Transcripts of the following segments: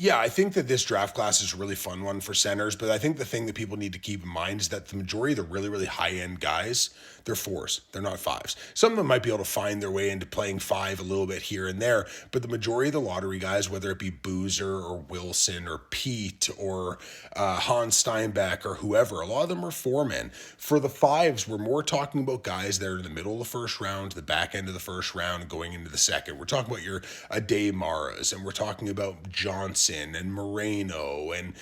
Yeah, I think that this draft class is a really fun one for centers, but I think the thing that people need to keep in mind is that the majority of the really, really high end guys, they're fours. They're not fives. Some of them might be able to find their way into playing five a little bit here and there, but the majority of the lottery guys, whether it be Boozer or Wilson or Pete or Hans Steinbeck or whoever, a lot of them are four men. For the fives, we're more talking about guys that are in the middle of the first round, to the back end of the first round, and going into the second. We're talking about your Ade Maras, and we're talking about Johnson and Moreno, and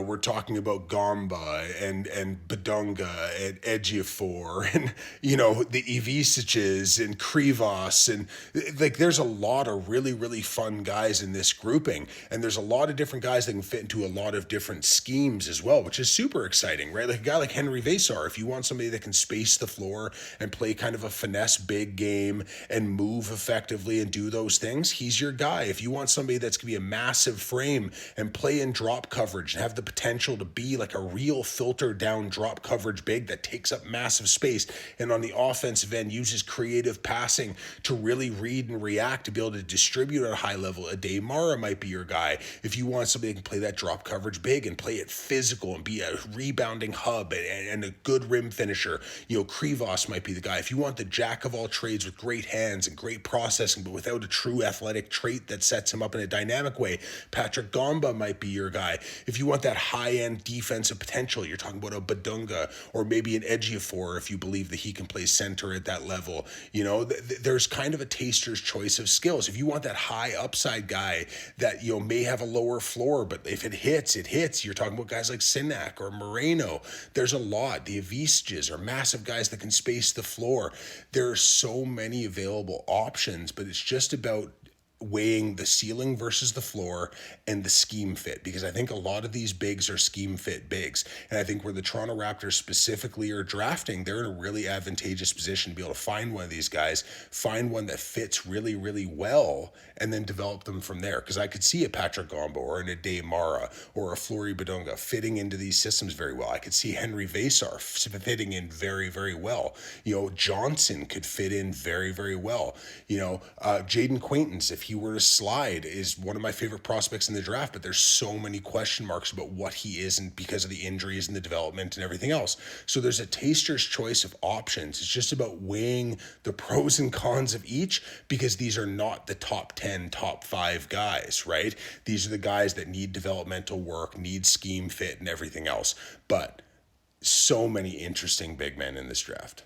we're talking about Gamba and Badunga and Ejiofor, and the Ivisiches and Krivas, and like there's a lot of really really fun guys in this grouping, and there's a lot of different guys that can fit into a lot of different schemes as well, which is super exciting, right? Like a guy like Henry Vesar, if you want somebody that can space the floor and play kind of a finesse big game and move effectively and do those things, he's your guy. If you want somebody that's going to be a massive frame and play in drop coverage and have the potential to be like a real filter down drop coverage big that takes up massive space and on the offensive end uses creative passing to really read and react to be able to distribute at a high level, Ade Mara might be your guy. If you want somebody that can play that drop coverage big and play it physical and be a rebounding hub and a good rim finisher, Krivas might be the guy. If you want the jack of all trades with great hands and great processing, but without a true athletic trait that sets him up in a dynamic way, Patrick Gamba might be your guy. If you want that high-end defensive potential, you're talking about a Badunga or maybe an Ejiofor if you believe that he can play center at that level. There's kind of a taster's choice of skills. If you want that high upside guy that may have a lower floor, but if it hits, it hits. You're talking about guys like Sinak or Moreno. There's a lot. The Avisges are massive guys that can space the floor. There are so many available options, but it's just about weighing the ceiling versus the floor and the scheme fit, because I think a lot of these bigs are scheme fit bigs, and I think where the Toronto Raptors specifically are drafting, they're in a really advantageous position to be able to find one of these guys, find one that fits really really well, and then develop them from there. Because I could see a Patrick Gombo or an Ade Mara or a Flory Badunga fitting into these systems very well. I could see Henry Vesar fitting in very very well. Johnson could fit in very very well. Jaden Quaintance, if he were to slide, is one of my favorite prospects in the draft, but there's so many question marks about what he is and because of the injuries and the development and everything else. So there's a taster's choice of options. It's just about weighing the pros and cons of each, because these are not the top 10, top 5 guys, right? These are the guys that need developmental work, need scheme fit and everything else. But so many interesting big men in this draft.